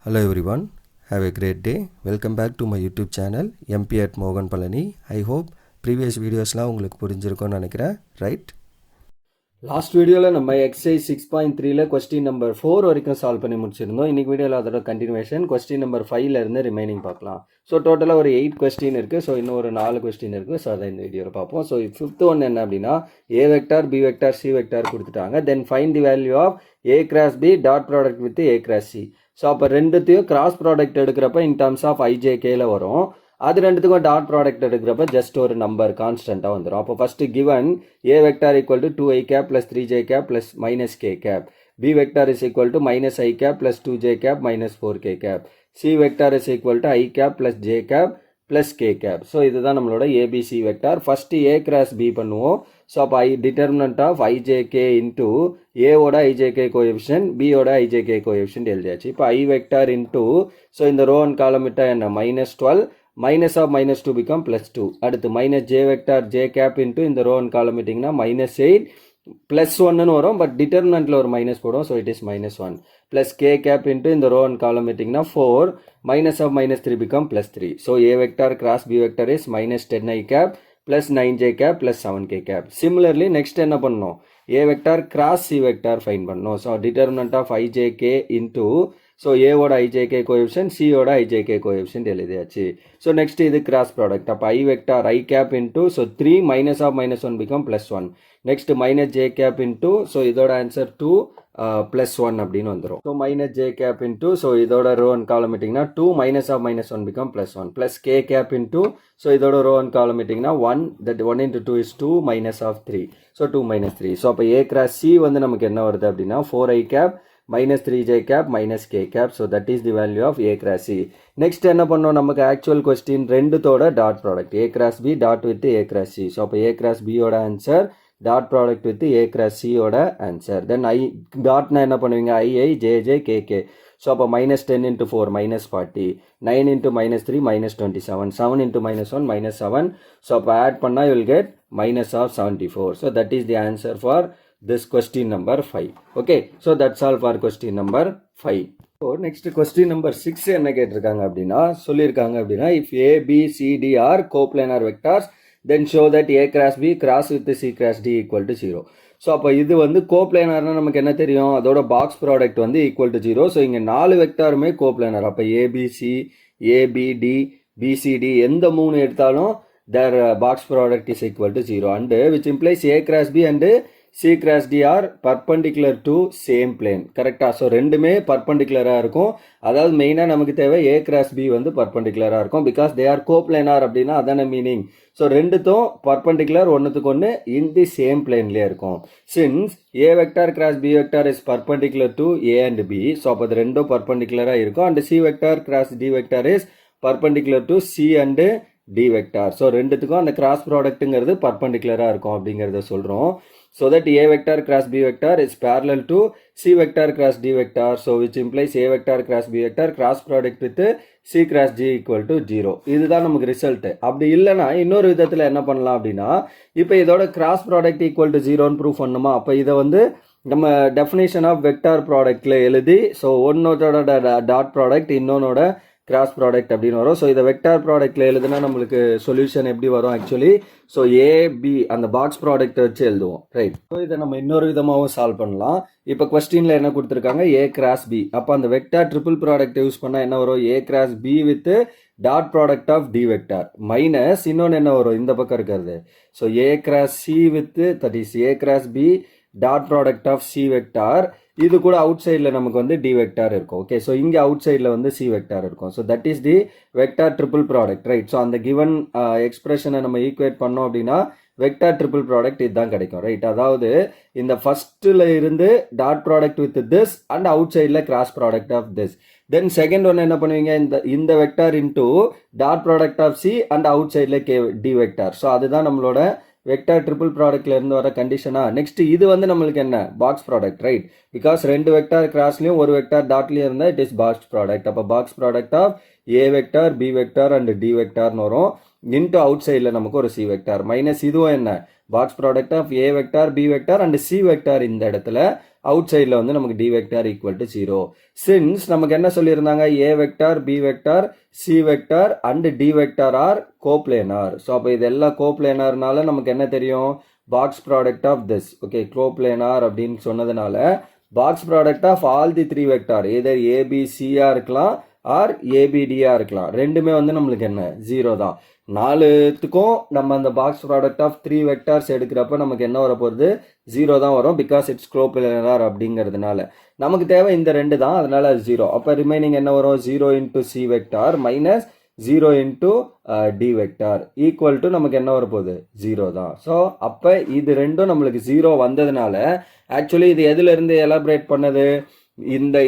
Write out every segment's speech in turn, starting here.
Hello everyone, have a great day. Welcome back to my YouTube channel MP at Mogan Palani. I hope previous videosலாம் உங்களுக்கு புரிஞ்சிருக்கும்னு நினைக்கிறேன், right? Last வீடியோவில் நம்ம exercise 6.3ல question number 4 வரைக்கும் solve பண்ணி முடிச்சிருந்தோம். இன்னைக்கு வீடியோவில் அதோட கண்டினியூஷன் கொஸ்டின் நம்பர் 5ல இருந்து ரிமைனிங் பார்க்கலாம். ஸோ டோட்டலாக ஒரு 8 கொஸ்டின் இருக்குது. ஸோ இன்னும் ஒரு 4 கொஸ்டின் இருக்குது. ஸோ அதை இந்த வீடியோவில் பார்ப்போம். ஸோ ஃபிஃப்த் ஒன் என்ன அப்படின்னா A vector B vector C vector கொடுத்துட்டாங்க. Then find the value of A cross B dot product with A cross C. So அப்போ ரெண்டுத்தையும் கிராஸ் ப்ராடக்ட் எடுக்கிறப்ப இன் டர்ம்ஸ் ஆஃப் ஐஜேகேல வரும். அது ரெண்டுத்துக்கும் டாட் ப்ராடக்ட் எடுக்கிறப்ப ஜஸ்ட் ஒரு நம்பர் கான்ஸ்டண்ட்டாக வந்துடும். அப்போ first given A vector equal to 2i cap plus 3j cap plus minus K cap, B vector is equal to minus I cap plus 2j cap minus 4k cap, C vector is equal to I cap plus J cap plus K cap. So இதுதான் நம்மளோட ABC vector. First A cross B பண்ணுவோம். So அப்போ determinant of IJK into ஏவோட IJK coefficient பியோட IJK coefficient எழுதியாச்சு. இப்போ ஐ vector into so இந்த row and காலம் விட்டா என்ன -12 minus of -2 become +2. அடுத்து minus j vector j cap into இந்த row and column இட்டிங்கன்னா -8 +1 வரும். பட் டிட்டர்மினன்ட்ல ஒரு மைனஸ் போடும். So it is -1 plus k cap into இந்த row and column இட்டிங்கன்னா 4 minus of -3 become +3. So a vector cross b vector is -10i cap plus 9j cap plus 7k cap. Similarly next என்ன பண்ணணும், a vector cross c vector find பண்ணணும். So determinant of ijk into so ஏவோட IJK coefficient சியோட IJK coefficient எழுதியாச்சு. So next இது cross product. அப்போ I vector I cap into so 3 minus of -1 become +1. Next minus J cap into so இதோட answer 2 +1 அப்படின்னு வந்துடும். So minus J cap into so இதோட row and column இட்டிங்கன்னா 2 minus of -1 become +1 plus K cap into so இதோட row and column இட்டிங்கன்னா 1 that 1 into 2 is 2 minus of 3. So 2 minus 3. So அப்போ ஏ cross C வந்து நமக்கு என்ன வருது அப்படின்னா 4i cap minus 3j cap minus k cap. So that is the value of a cross c. Next என்ன பண்ணோம், நமக்கு actual question ரெண்டுத்தோட dot product a cross b dot with a cross c. So அப்போ a cross b ஓட answer dot product with a cross c ஓட answer. தென் ஐ டாட்னா என்ன பண்ணுவீங்க, i jj kk. So அப்போ -10 into 4 -40, 9 into -3 -27, 7 into -1 -7. ஸோ அப்போ add பண்ணால் you will get -74. So that is the answer for this question number 5. Okay, so that's all for question number 5. So next question number 6 என்ன கேட்டிருக்காங்க அப்படின்னா சொல்லியிருக்காங்க அப்படின்னா if a b c d are coplanar vectors then show that a cross b cross with c cross d equal to 0. So அப்போ இது வந்து கோப்ளேனர்னா நமக்கு என்ன தெரியும், அதோட பாக்ஸ் ப்ராடக்ட் வந்து ஈக்குவல் டு 0. ஸோ இங்கே 4 வெக்டாருமே கோப்ளேனர். அப்போ ஏபிசி ஏபிடி பிசிடி எந்த 3 எடுத்தாலும் their box product is equal to 0 and which implies a cross b and C cross D are perpendicular to same plane. கரெக்டா? ஸோ ரெண்டுமே பர்பண்டிகுலராக இருக்கும். அதாவது மெயினாக நமக்கு தேவை A cross B வந்து பர்பண்டிகுலராக இருக்கும். பிகாஸ் தே ஆர் கோப்ளேனார் அப்படின்னா அதான மீனிங். ஸோ ரெண்டுத்தும் பர்பண்டிகுலர் ஒன்றுத்துக்கு ஒன்று இன் தி சேம் பிளேன்லேயே இருக்கும். Since A vector cross B vector is perpendicular to A and B. So அப்போ அது ரெண்டும் பர்பண்டிகுலராக இருக்கும். And C vector cross D vector is perpendicular to C and D vector. So ரெண்டுத்துக்கும் அந்த cross ப்ராடக்ட்டுங்கிறது பர்பண்டிகுலராக இருக்கும் அப்படிங்கிறத சொல்கிறோம். So that A vector cross B vector is parallel to C vector cross D vector. So which implies A vector cross B vector cross product with C cross D equal to 0. இதுதான் நமக்கு result. அப்படி இல்லைனா இன்னொரு விதத்தில் என்ன பண்ணலாம் அப்படின்னா இப்போ இதோட கிராஸ் ப்ராடக்ட் ஈக்குவல் டு 0ன்னு ப்ரூவ் பண்ணுமா. அப்போ இதை வந்து நம்ம டெஃபினேஷன் ஆஃப் வெக்டார் ப்ராடக்டில் எழுதி ஸோ ஒன்னோட டாட் ப்ராடக்ட் இன்னொன்னோட கிராஸ் ப்ராடக்ட் அப்படின்னு வரும். ஸோ இதை வெக்டார் ப்ராடக்டில் எழுதுனா நம்மளுக்கு சொல்யூஷன் எப்படி வரும் ஆக்சுவலி. ஸோ ஏபி அந்த பாக்ஸ் ப்ராடக்ட் வச்சு எழுதுவோம், ரைட். ஸோ இதை நம்ம இன்னொரு விதமாகவும் சால்வ் பண்ணலாம். இப்போ கொஸ்டினில் என்ன கொடுத்துருக்காங்க, ஏ கிராஸ் பி. அப்போ அந்த வெக்டார் ட்ரிபிள் ப்ராடக்ட் யூஸ் பண்ணால் என்ன வரும், A cross B with dot product of D vector minus இன்னொன்று என்ன வரும் இந்த பக்கம் இருக்கிறது. So A cross C with that is A cross B dot product of C vector. இது கூட அவுட் சைடில் நமக்கு வந்து டி வெக்டார் இருக்கும். ஓகே, ஸோ இங்கே அவுட் சைடில் வந்து சி வெக்டார் இருக்கும். So that is the vector triple product, right. So அந்த கிவன் எக்ஸ்பிரஷனை நம்ம ஈக்குவேட் பண்ணோம் அப்படின்னா வெக்டார் ட்ரிபிள் ப்ராடக்ட் இதுதான் கிடைக்கும், ரைட். அதாவது இந்த ஃபர்ஸ்ட்ல இருந்து dot product with this and out சைடில் cross product of this. Then second ஒன்று என்ன பண்ணுவீங்க, இந்த vector into dot product of C and out சைடில் கே டி வெக்டார். ஸோ அதுதான் நம்மளோட வெக்டார் ட்ரிபிள் ப்ராடக்ட்ல இருந்து வர கண்டிஷனா. நெக்ஸ்ட் இது வந்து நம்மளுக்கு என்ன, பாக்ஸ் ப்ராடக்ட், ரைட். பிகாஸ் ரெண்டு வெக்டார் கிராஸ்லயும் ஒரு வெக்டார் டாட்லயும் இருந்தால் இட் இஸ் பாக்ஸ் ப்ராடக்ட். அப்போ box product of A vector B vector and D வெக்டார்னு வரும். இன்டூ அவுட் சைடில் நமக்கு ஒரு சி வெக்டார் மைனஸ் இதுவும் என்ன, box product of A vector B vector and C vector இந்த இடத்துல. அவுட் சைடில் வந்து நமக்கு D vector equal to 0. Since நமக்கு என்ன சொல்லியிருந்தாங்க, A vector B vector C vector and D vector are coplanar. So அப்போ இதெல்லாம் கோப்ளேனார்னால நமக்கு என்ன தெரியும், box product of this. Okay, coplanar அப்படின்னு சொன்னதுனால box product of all the 3 vector either ஏபிசியா இருக்கலாம் ஆர் ஏபிடியா இருக்கலாம், ரெண்டுமே வந்து நம்மளுக்கு என்ன 0 தான். 4த்துக்கும் நம்ம அந்த பாக்ஸ் ப்ராடக்ட் ஆஃப் 3 வெக்டார்ஸ் எடுக்கிறப்ப நமக்கு என்ன வர போகிறது, 0 தான் வரும். பிகாஸ் இட்ஸ் கோப்ளேனார் அப்படிங்கிறதுனால நமக்கு தேவை இந்த 2 தான், அதனால 0. அப்போ ரிமைனிங் என்ன வரும், 0 into C vector minus 0 into D vector equal to நமக்கு என்ன வரப்போகுது, 0 தான். ஸோ அப்போ இது ரெண்டும் நம்மளுக்கு 0 வந்ததுனால ஆக்சுவலி இது எதுலேருந்து எலாபரேட் பண்ணது,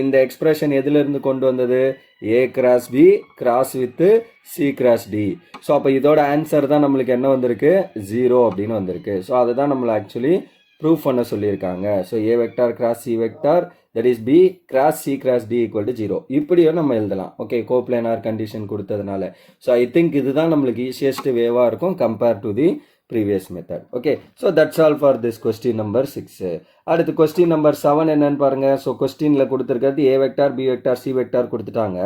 இந்த எக்ஸ்பிரஷன் எதுலேருந்து கொண்டு வந்தது, A cross B cross with C cross D. So அப்போ இதோட ஆன்சர் தான் நம்மளுக்கு என்ன வந்திருக்கு, 0 அப்படின்னு வந்திருக்கு. ஸோ அதை தான் நம்மளை ஆக்சுவலி ப்ரூஃப் பண்ண சொல்லியிருக்காங்க. So A vector cross C vector that is B cross C cross D equal to 0 இப்படியும் நம்ம எழுதலாம். ஓகே, கோப்ளேனார் கண்டிஷன் கொடுத்ததுனால. ஸோ ஐ திங்க் இதுதான் நம்மளுக்கு ஈஸியஸ்ட் வேவாக இருக்கும் compare to the previous method. Okay, so that's all for this question number 6. அடுத்து question number 7 என்னன்னு பாருங்க. ஸோ கொஸ்டின்ல கொடுத்துருக்கிறது A vector B vector C vector கொடுத்துட்டாங்க.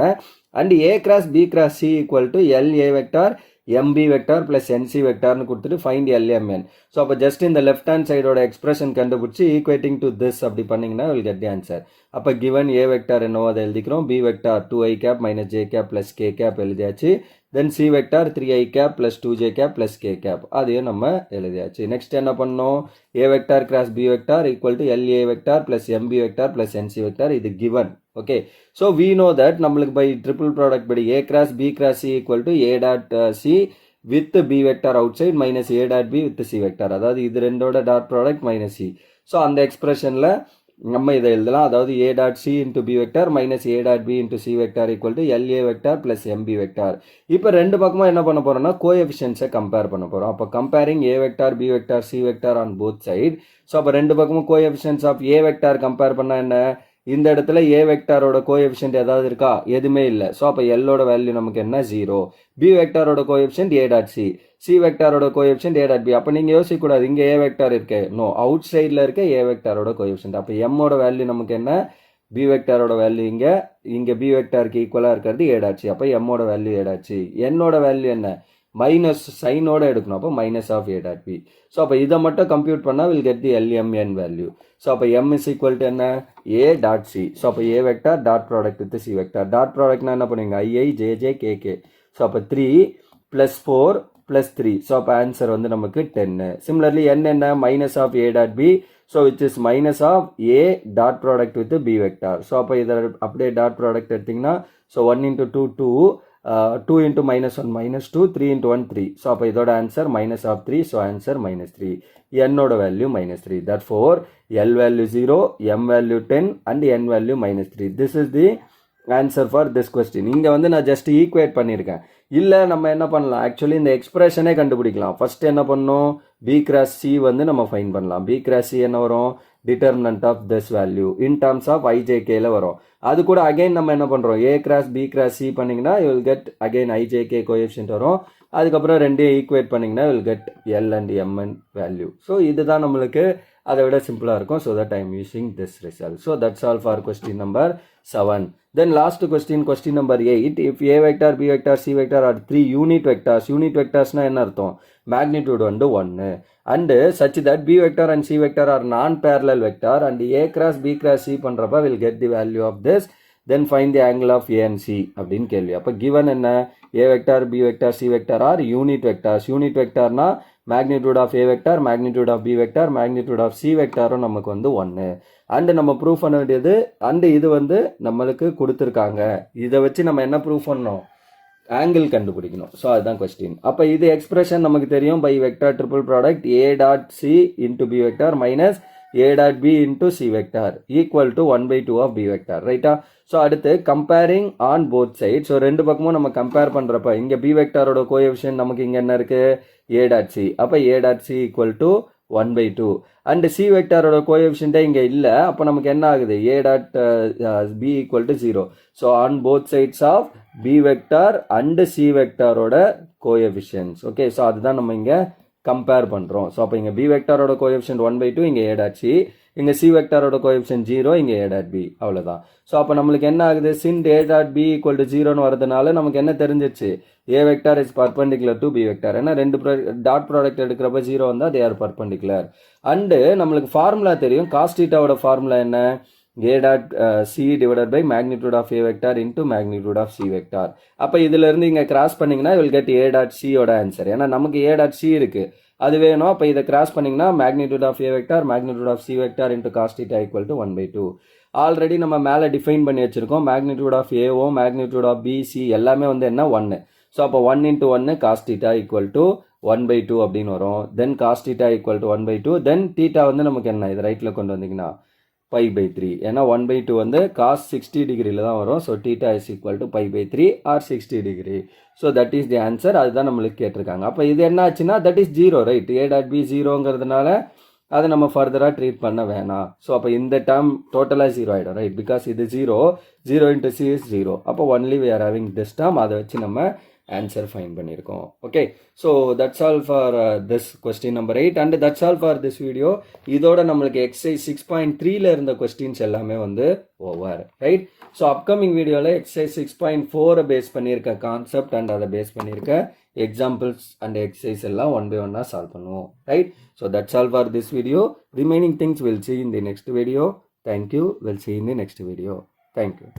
And A cross B cross C equal to L A vector MB vector plus NC வெக்டார்னு கொடுத்துட்டு find LMN. So அப்போ just இந்த லெஃப்ட் ஹேண்ட் சைடோட எக்ஸ்பிரஷன் கண்டுபிடிச்சி ஈக்குவேட்டிங் டு திஸ் அப்படி பண்ணிங்கன்னா will get the answer. அப்போ கிவன் ஏ வெக்டார் என்னவோ அதை எழுதிக்கிறோம், B vector 2i cap minus J cap plus K cap எழுதியாச்சு. Then C vector 3i gap plus 2j cap plus K cap அதையும் நம்ம எழுதியாச்சு. நெக்ஸ்ட் என்ன பண்ணோம், A vector cross B vector equal to LA vector plus MB vector plus NC vector, இது given. Okay, so we know that நம்மளுக்கு by triple product படி A cross B cross C equal to A dot C with B vector out side minus A dot B with C vector, அதாவது இது ரெண்டோட dot product minus C. So அந்த எக்ஸ்பிரஷனில் நம்ம இதை எழுதலாம், அதாவது A dot C into B vector minus A dot B into C vector equal to LA vector plus MB vector. இப்போ ரெண்டு பக்கமும் என்ன பண்ண போறோம்னா கோஎஃபிஷியன்ஸை கம்பேர் பண்ண போகிறோம். அப்போ comparing A vector B vector C vector on both side. So அப்போ ரெண்டு பக்கமும் coefficients of A vector compare பண்ணால் என்ன, இந்த இடத்துல ஏ வெக்டாரோட கோஎஃபிஷியன்ட் ஏதாவது இருக்கா, எதுவுமே இல்லை. ஸோ அப்போ எல்லோட வேல்யூ நமக்கு என்ன 0. பி வெக்டாரோட coefficient A dot C, C வெக்டாரோட கோஎஃபிஷியன்ட் ஏ டாட் பி. அப்போ நீங்கள் யோசிக்கக்கூடாது இங்கே ஏ வெக்டார் இருக்கு, நோ, அவுட் சைடில் இருக்க ஏ வெக்டாரோட கோஎஃபிஷியன்ட். அப்போ எம்மோட வேல்யூ நமக்கு என்ன, பி வெக்டாரோட வேல்யூ இங்கே பி வெக்டாருக்கு ஈக்குவலாக இருக்கிறது ஏ டாட் சி. அப்போ எம்மோட வேல்யூ ஏ டாட் சி. என்னோட வேல்யூ என்ன, மைனஸ் சைனோட எடுக்கணும், அப்போ minus of A dot B. So அப்போ இதை மட்டும் கம்ப்யூட் பண்ணால் will get the LMN value. So அப்போ எம் இஸ் ஈக்குவல் டு என்ன, ஏ டாட் சி. ஸோ அப்போ A vector dot product with C vector. Dot ப்ராடக்ட்னா என்ன பண்ணுவீங்க, ஐஐ ஜேஜே கேகே. ஸோ அப்போ 3 + 4 + 3. ஸோ அப்போ ஆன்சர் வந்து நமக்கு 10. சிமிலர்லி n என்ன, minus of A dot B, so which is minus of A dot product with B vector. So அப்போ இதை அப்படியே டாட் ப்ராடக்ட் எடுத்திங்கன்னா, ஸோ 1 × 2 2, 2 × -1 -2, 3 × 1 3. ஸோ அப்போ இதோட answer minus of 3. So answer -3. என்னோட value -3. therefore L value 0, M value 10 and N value -3. This is the answer for this question. இங்கே வந்து நான் ஜஸ்ட் ஈக்குவேட் பண்ணியிருக்கேன். இல்லை நம்ம என்ன பண்ணலாம், ஆக்சுவலி இந்த எக்ஸ்பிரஷனே கண்டுபிடிக்கலாம். ஃபர்ஸ்ட் என்ன பண்ணணும், பி கிராஸ் சி வந்து நம்ம ஃபைன் பண்ணலாம். பி கிராஸ் சி என்ன வரும், determinant of this value in terms of ஐஜேகேல வரும். அது கூட அகைன் நம்ம என்ன பண்ணுறோம், A cross B cross C பண்ணிங்கன்னா you will get again IJK coefficient வரும். அதுக்கப்புறம் ரெண்டையும் ஈக்குவேட் பண்ணிங்கன்னா will get L and MN value. So இதுதான் நம்மளுக்கு அதை விட சிம்பிளாக இருக்கும். So that I am using this result. So that's all for question number 7. Then last question, question number 8. If A vector B vector C vector are 3 unit vectors. Unit வெக்டார்ஸ்னா என்ன அர்த்தம், magnitude வந்து 1 and such that B vector and C vector are non parallel vector and A cross B cross C பண்ணுறப்ப will get the value of this. Then find the angle of A and C அப்படின்னு கேள்வி. அப்போ given என்ன, A vector B vector C vector are unit vectors. Unit வெக்டார்னா magnitude of A vector, magnitude of B vector, magnitude of C வெக்டாரும் நமக்கு வந்து 1. And நம்ம proof பண்ண வேண்டியது, அண்டு இது வந்து நம்மளுக்கு கொடுத்துருக்காங்க. இதை வச்சு நம்ம என்ன ப்ரூஃப் பண்ணணும், ஆங்கிள் கண்டுபிடிக்கணும். ஸோ அதுதான் கொஸ்டின். அப்போ இது எக்ஸ்பிரஷன் நமக்கு தெரியும், by vector triple product A dot C into B vector minus A dot B into C vector equal to 1/2 of B vector, ரைட்டா? ஸோ அடுத்து comparing on both side. So ரெண்டு பக்கமும் நம்ம கம்பேர் பண்ணுறப்ப இங்கே பி வெக்டாரோட கோஎஃபிஷியன்ட் நமக்கு இங்கே என்ன இருக்குது, ஏ டாட் சி. அப்போ A dot C equal to 1/2 and C வெக்டாரோட கோஎஃபிஷியன்ட்டே இங்கே இல்லை. அப்போ நமக்கு என்ன ஆகுது, A dot B equal to 0. So on both sides of B vector and C வெக்டாரோட கோஎஃபிஷியன்ஸ். ஓகே, ஸோ அதுதான் நம்ம இங்கே கம்பேர் பண்ணுறோம். ஸோ அப்போ இங்கே பி வெக்டாரோட கோஎஃபிஷியன்ட் 1/2, இங்கே ஏ டாட் சி. இங்கே சி வெக்டாரோட கோஎஃபிஷியன்ட் 0, இங்கே ஏ டாட் பி, அவ்வளோதான். ஸோ அப்போ நம்மளுக்கு என்ன ஆகுது, since A dot B equal to 0ன்னு வரதுனால நமக்கு என்ன தெரிஞ்சிச்சு, A vector is perpendicular to B vector. ஏன்னா ரெண்டு டாட் ப்ராடக்ட் எடுக்கிறப்ப 0 வந்தால் தே ஆர் பர்பண்டிகுலர். அண்டு நம்மளுக்கு ஃபார்முலா தெரியும், காஸ் தீட்டாவோட ஃபார்முலா என்ன, a dot c divided by magnitude of a vector into magnitude of c vector. அப்போ இதுல இருந்து இங்க கிராஸ் பண்ணீங்கன்னா you will get a dot c ஓட ஆன்சர். ஏன்னா நமக்கு a dot c இருக்கு, அது வேணும். அப்போ இதை கிராஸ் பண்ணீங்கன்னா magnitude of a vector magnitude of c vector into cos theta equal to 1/2. Already நம்ம மேலே டிஃபைன் பண்ணி வச்சிருக்கோம், magnitude of a o magnitude of b c எல்லாமே வந்து என்ன 1. ஸோ அப்போ 1 into 1 cos theta equal to 1/2 அப்படின்னு வரும். தென் cos theta equal to 1/2. Then theta வந்து நமக்கு என்ன, இது ரைட்டில் கொண்டு வந்தீங்கன்னா π/3. ஏன்னா 1/2 வந்து cos 60 டிகிரியில் தான் வரும். So theta is equal to π/3 or 60 degree. So that is the answer. அதுதான் நம்மளுக்கு கேட்டிருக்காங்க. அப்போ இது என்ன ஆச்சுன்னா that is 0, right. A dot B 0ங்கிறதுனால அதை நம்ம ஃபர்தராக ட்ரீட் பண்ண வேணாம். ஸோ அப்போ இந்த டேர்ம் டோட்டலாக 0 ஆகிடும், ரைட். பிகாஸ் இது 0 into c is 0. அப்போ only we are having this term. அதை வச்சு நம்ம ஆன்சர் ஃபைன் பண்ணியிருக்கோம். Okay, so that's all for this question number 8 and that's all for this video. இதோட நம்மளுக்கு எக்ஸசைஸ் 6.3ல இருந்த கொஸ்டின்ஸ் எல்லாமே வந்து ஓவர், ரைட். ஸோ அப்கமிங் வீடியோவில் எக்ஸசைஸ் 6.4 பேஸ் பண்ணியிருக்க கான்செப்ட் அண்ட் அதை பேஸ் பண்ணியிருக்க எக்ஸாம்பிள்ஸ் அண்ட் எக்ஸசைஸ் எல்லாம் 1 by 1 சால்வ் பண்ணுவோம், right. So that's all for this video. Remaining things will see in the next video. Thank you. We'll see in the next video. Thank you.